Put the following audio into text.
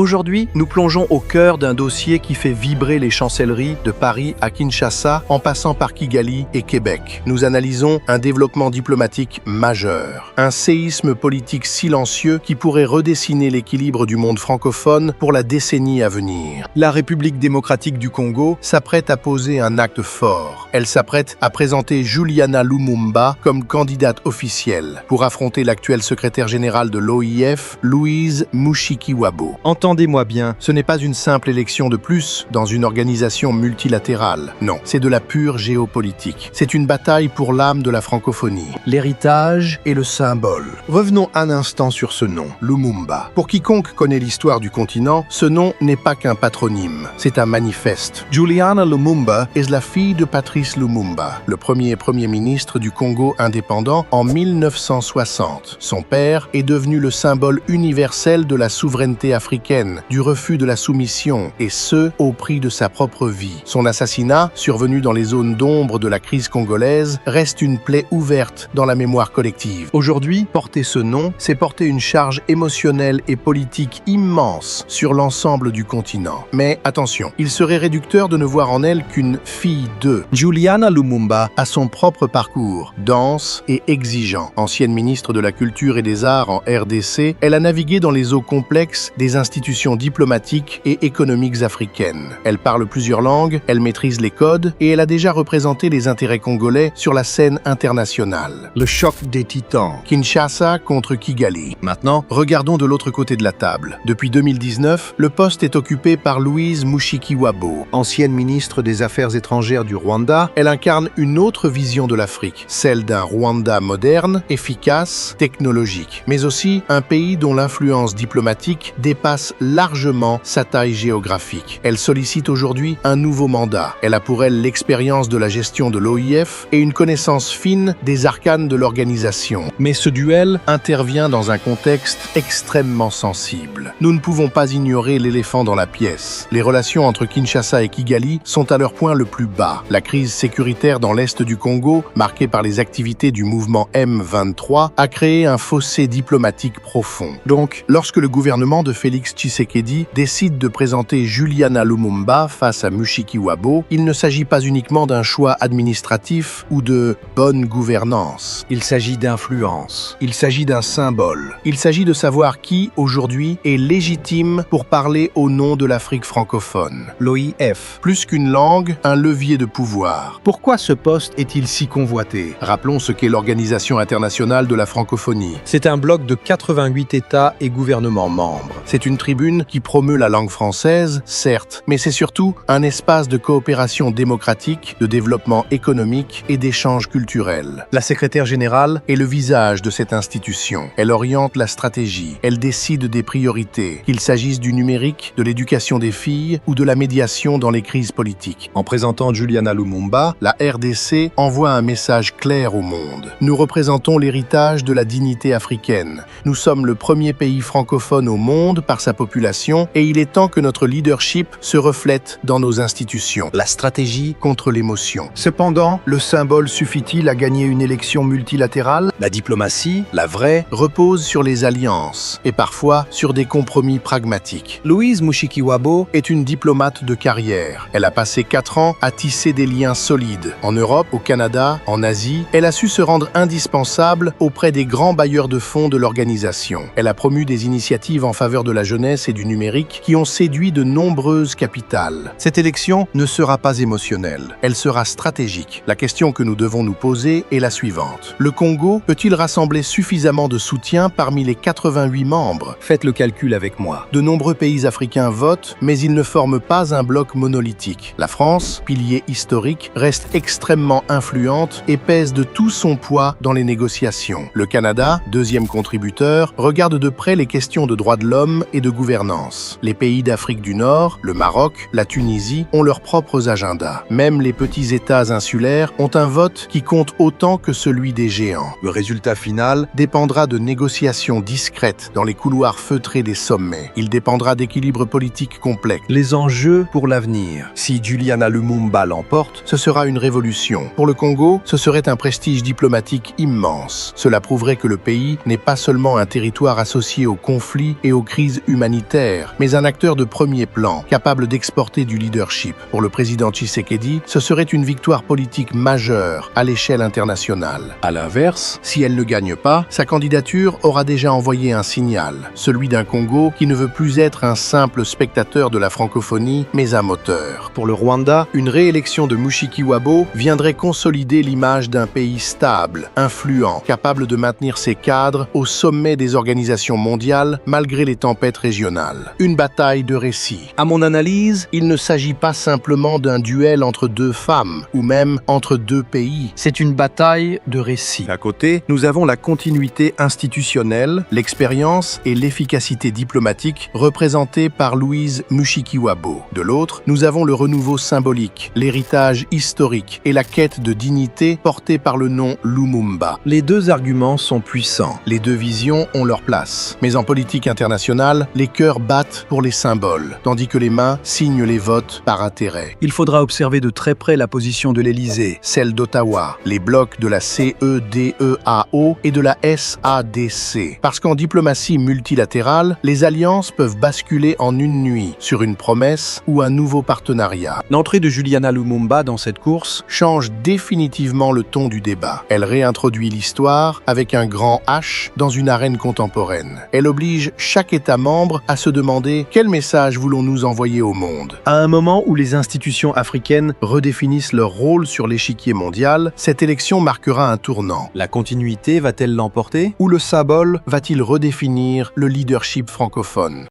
Aujourd'hui, nous plongeons au cœur d'un dossier qui fait vibrer les chancelleries de Paris à Kinshasa en passant par Kigali et Québec. Nous analysons un développement diplomatique majeur, un séisme politique silencieux qui pourrait redessiner l'équilibre du monde francophone pour la décennie à venir. La République démocratique du Congo s'apprête à poser un acte fort. Elle s'apprête à présenter Juliana Lumumba comme candidate officielle pour affronter l'actuel secrétaire général de l'OIF, Louise Mushikiwabo. Entendez-moi bien, ce n'est pas une simple élection de plus dans une organisation multilatérale. Non, c'est de la pure géopolitique. C'est une bataille pour l'âme de la francophonie, l'héritage et le symbole. Revenons un instant sur ce nom, Lumumba. Pour quiconque connaît l'histoire du continent, ce nom n'est pas qu'un patronyme, c'est un manifeste. Juliana Lumumba est la fille de Patrice Lumumba, le premier ministre du Congo indépendant en 1960. Son père est devenu le symbole universel de la souveraineté africaine, du refus de la soumission, et ce, au prix de sa propre vie. Son assassinat, survenu dans les zones d'ombre de la crise congolaise, reste une plaie ouverte dans la mémoire collective. Aujourd'hui, porter ce nom, c'est porter une charge émotionnelle et politique immense sur l'ensemble du continent. Mais attention, il serait réducteur de ne voir en elle qu'une fille d'eux. Juliana Lumumba a son propre parcours, dense et exigeant. Ancienne ministre de la Culture et des Arts en RDC, elle a navigué dans les eaux complexes des institutions diplomatiques et économiques africaines. Elle parle plusieurs langues, elle maîtrise les codes et elle a déjà représenté les intérêts congolais sur la scène internationale. Le choc des titans. Kinshasa contre Kigali. Maintenant, regardons de l'autre côté de la table. Depuis 2019, le poste est occupé par Louise Mushikiwabo. Ancienne ministre des Affaires étrangères du Rwanda, elle incarne une autre vision de l'Afrique, celle d'un Rwanda moderne, efficace, technologique, mais aussi un pays dont l'influence diplomatique dépasse largement sa taille géographique. Elle sollicite aujourd'hui un nouveau mandat. Elle a pour elle l'expérience de la gestion de l'OIF et une connaissance fine des arcanes de l'organisation. Mais ce duel intervient dans un contexte extrêmement sensible. Nous ne pouvons pas ignorer l'éléphant dans la pièce. Les relations entre Kinshasa et Kigali sont à leur point le plus bas. La crise sécuritaire dans l'est du Congo, marquée par les activités du mouvement M23, a créé un fossé diplomatique profond. Donc, lorsque le gouvernement de Félix Tshisekedi décide de présenter Juliana Lumumba face à Mushikiwabo, il ne s'agit pas uniquement d'un choix administratif ou de bonne gouvernance. Il s'agit d'influence. Il s'agit d'un symbole. Il s'agit de savoir qui, aujourd'hui, est légitime pour parler au nom de l'Afrique francophone. L'OIF. Plus qu'une langue, un levier de pouvoir. Pourquoi ce poste est-il si convoité? Rappelons ce qu'est l'Organisation internationale de la francophonie. C'est un bloc de 88 États et gouvernements membres. C'est une tribune qui promeut la langue française, certes, mais c'est surtout un espace de coopération démocratique, de développement économique et d'échanges culturels. La secrétaire générale est le visage de cette institution. Elle oriente la stratégie, elle décide des priorités, qu'il s'agisse du numérique, de l'éducation des filles ou de la médiation dans les crises politiques. En présentant Juliana Lumumba, la RDC envoie un message clair au monde. Nous représentons l'héritage de la dignité africaine. Nous sommes le premier pays francophone au monde par sa population et il est temps que notre leadership se reflète dans nos institutions. La stratégie contre l'émotion. Cependant, le symbole suffit-il à gagner une élection multilatérale? La diplomatie, la vraie, repose sur les alliances et parfois sur des compromis pragmatiques. Louise Mushikiwabo est une diplomate de carrière. Elle a passé 4 ans à tisser des liens solides. En Europe, au Canada, en Asie, elle a su se rendre indispensable auprès des grands bailleurs de fonds de l'organisation. Elle a promu des initiatives en faveur de la jeunesse et du numérique qui ont séduit de nombreuses capitales. Cette élection ne sera pas émotionnelle, elle sera stratégique. La question que nous devons nous poser est la suivante. Le Congo peut-il rassembler suffisamment de soutien parmi les 88 membres? Faites le calcul avec moi. De nombreux pays africains votent, mais ils ne forment pas un bloc monolithique. La France, pilier historique, reste extrêmement influente et pèse de tout son poids dans les négociations. Le Canada, deuxième contributeur, regarde de près les questions de droits de l'homme et de gouvernance. Les pays d'Afrique du Nord, le Maroc, la Tunisie ont leurs propres agendas. Même les petits États insulaires ont un vote qui compte autant que celui des géants. Le résultat final dépendra de négociations discrètes dans les couloirs feutrés des sommets. Il dépendra d'équilibres politiques complexes. Les enjeux pour l'avenir. Si Juliana Lumumba l'emporte, ce sera une révolution. Pour le Congo, ce serait un prestige diplomatique immense. Cela prouverait que le pays n'est pas seulement un territoire associé aux conflits et aux crises humanitaires, humanitaire, mais un acteur de premier plan, capable d'exporter du leadership. Pour le président Tshisekedi, ce serait une victoire politique majeure à l'échelle internationale. À l'inverse, si elle ne gagne pas, sa candidature aura déjà envoyé un signal, celui d'un Congo qui ne veut plus être un simple spectateur de la francophonie, mais un moteur. Pour le Rwanda, une réélection de Mushikiwabo viendrait consolider l'image d'un pays stable, influent, capable de maintenir ses cadres au sommet des organisations mondiales malgré les tempêtes régionales. Une bataille de récits. À mon analyse, il ne s'agit pas simplement d'un duel entre deux femmes, ou même entre deux pays. C'est une bataille de récits. À côté, nous avons la continuité institutionnelle, l'expérience et l'efficacité diplomatique représentées par Louise Mushikiwabo. De l'autre, nous avons le renouveau symbolique, l'héritage historique et la quête de dignité portée par le nom Lumumba. Les deux arguments sont puissants. Les deux visions ont leur place. Mais en politique internationale, les cœurs battent pour les symboles, tandis que les mains signent les votes par intérêt. Il faudra observer de très près la position de l'Élysée, celle d'Ottawa, les blocs de la CEDEAO et de la SADC. Parce qu'en diplomatie multilatérale, les alliances peuvent basculer en une nuit sur une promesse ou un nouveau partenariat. L'entrée de Juliana Lumumba dans cette course change définitivement le ton du débat. Elle réintroduit l'histoire avec un grand H dans une arène contemporaine. Elle oblige chaque État membre à se demander quel message voulons-nous envoyer au monde. À un moment où les institutions africaines redéfinissent leur rôle sur l'échiquier mondial, cette élection marquera un tournant. La continuité va-t-elle l'emporter ou le symbole va-t-il redéfinir le leadership francophone ?